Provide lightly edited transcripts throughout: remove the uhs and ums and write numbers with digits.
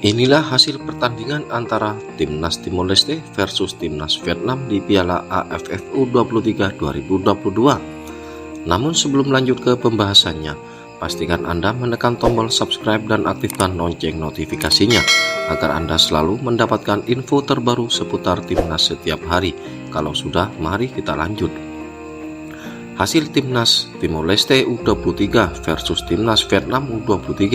Inilah hasil pertandingan antara Timnas Timor Leste versus Timnas Vietnam di Piala AFF U23 2022. Namun sebelum lanjut ke pembahasannya, pastikan Anda menekan tombol subscribe dan aktifkan lonceng notifikasinya agar Anda selalu mendapatkan info terbaru seputar Timnas setiap hari. Kalau sudah, mari kita lanjut. Hasil Timnas Timor Leste U23 versus Timnas Vietnam U23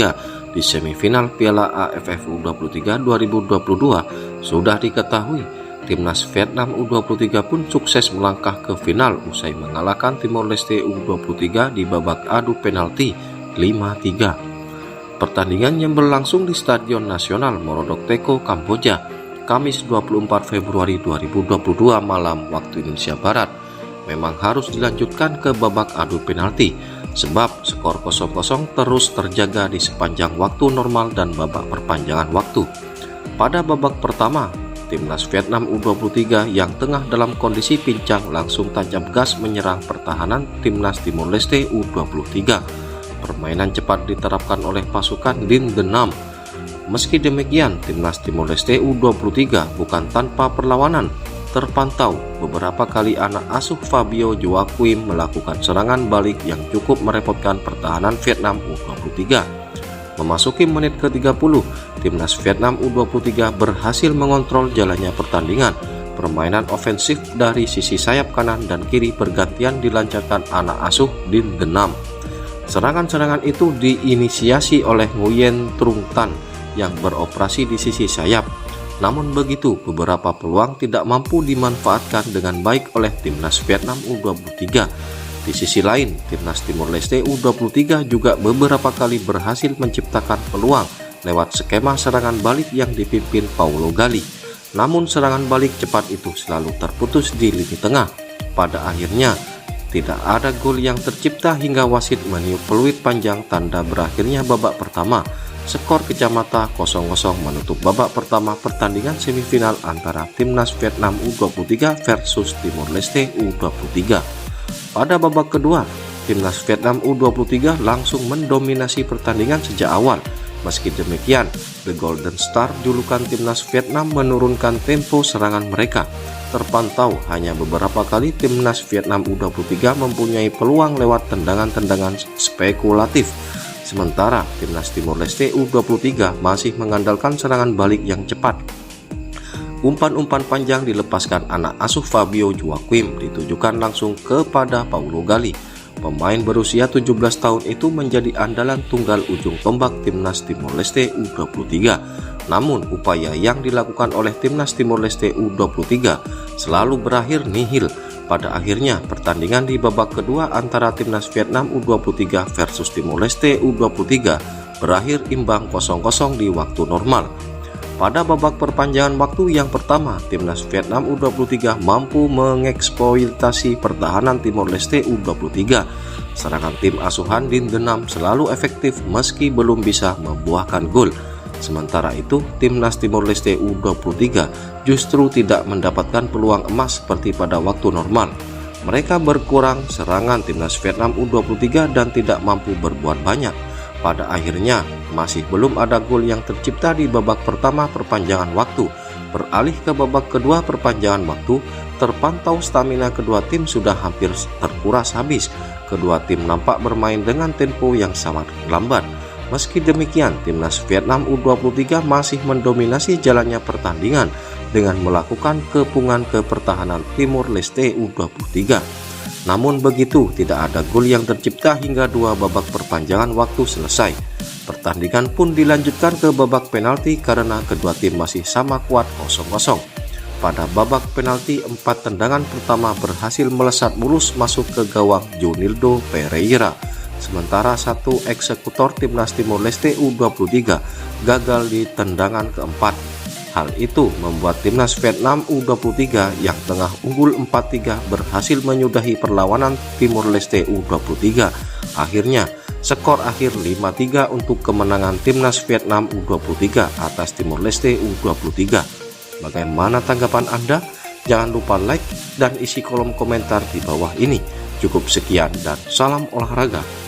di semifinal Piala AFF U23 2022 sudah diketahui. Timnas Vietnam U23 pun sukses melangkah ke final usai mengalahkan Timor Leste U23 di babak adu penalti 5-3. Pertandingan yang berlangsung di Stadion Nasional Morodok Teko, Kamboja, Kamis 24 Februari 2022 malam waktu Indonesia Barat, memang harus dilanjutkan ke babak adu penalti sebab skor 0-0 terus terjaga di sepanjang waktu normal dan babak perpanjangan waktu. Pada babak pertama, Timnas Vietnam U23 yang tengah dalam kondisi pincang langsung tancap gas menyerang pertahanan Timnas Timor Leste U23. Permainan cepat diterapkan oleh pasukan Linh The Nam. Meski demikian, Timnas Timor Leste U23 bukan tanpa perlawanan. Terpantau beberapa kali anak asuh Fabio Joaquim melakukan serangan balik yang cukup merepotkan pertahanan Vietnam U23. Memasuki menit ke-30, Timnas Vietnam U23 berhasil mengontrol jalannya pertandingan. Permainan ofensif dari sisi sayap kanan dan kiri bergantian dilancarkan anak asuh Linh The Nam. Serangan-serangan itu diinisiasi oleh Nguyen Trung Tan yang beroperasi di sisi sayap. Namun begitu, beberapa peluang tidak mampu dimanfaatkan dengan baik oleh Timnas Vietnam U23. Di sisi lain, Timnas Timor Leste U23 juga beberapa kali berhasil menciptakan peluang lewat skema serangan balik yang dipimpin Paulo Gali. Namun serangan balik cepat itu selalu terputus di lini tengah. Pada akhirnya, tidak ada gol yang tercipta hingga wasit meniup peluit panjang tanda berakhirnya babak pertama. Skor kacamata 0-0 menutup babak pertama pertandingan semifinal antara Timnas Vietnam U23 versus Timor Leste U23. Pada babak kedua, Timnas Vietnam U23 langsung mendominasi pertandingan sejak awal. Meski demikian, The Golden Star julukan Timnas Vietnam menurunkan tempo serangan mereka. Terpantau hanya beberapa kali Timnas Vietnam U23 mempunyai peluang lewat tendangan-tendangan spekulatif. Sementara Timnas Timor Leste U23 masih mengandalkan serangan balik yang cepat. Umpan-umpan panjang dilepaskan anak asuh Fabio Joaquim ditujukan langsung kepada Paulo Gali. Pemain berusia 17 tahun itu menjadi andalan tunggal ujung tombak Timnas Timor Leste U23. Namun upaya yang dilakukan oleh Timnas Timor Leste U23 selalu berakhir nihil. Pada akhirnya, pertandingan di babak kedua antara Timnas Vietnam U23 versus Timor Leste U23 berakhir imbang 0-0 di waktu normal. Pada babak perpanjangan waktu yang pertama, Timnas Vietnam U23 mampu mengeksploitasi pertahanan Timor Leste U23. Serangan tim asuhan Linh The Nam selalu efektif meski belum bisa membuahkan gol. Sementara itu, Timnas Timor Leste U23 justru tidak mendapatkan peluang emas seperti pada waktu normal. Mereka berkurang serangan Timnas Vietnam U23 dan tidak mampu berbuat banyak. Pada akhirnya, masih belum ada gol yang tercipta di babak pertama perpanjangan waktu. Beralih ke babak kedua perpanjangan waktu, terpantau stamina kedua tim sudah hampir terkuras habis. Kedua tim nampak bermain dengan tempo yang sangat lambat. Meski demikian, Timnas Vietnam U23 masih mendominasi jalannya pertandingan dengan melakukan kepungan ke pertahanan Timor Leste U23. Namun begitu, tidak ada gol yang tercipta hingga dua babak perpanjangan waktu selesai. Pertandingan pun dilanjutkan ke babak penalti karena kedua tim masih sama kuat 0-0. Pada babak penalti, 4 tendangan pertama berhasil melesat mulus masuk ke gawang Junildo Pereira. Sementara satu eksekutor Timnas Timor Leste U23 gagal di tendangan keempat. Hal itu membuat Timnas Vietnam U23 yang tengah unggul 4-3 berhasil menyudahi perlawanan Timor Leste U23. Akhirnya, skor akhir 5-3 untuk kemenangan Timnas Vietnam U23 atas Timor Leste U23. Bagaimana tanggapan Anda? Jangan lupa like dan isi kolom komentar di bawah ini. Cukup sekian dan salam olahraga.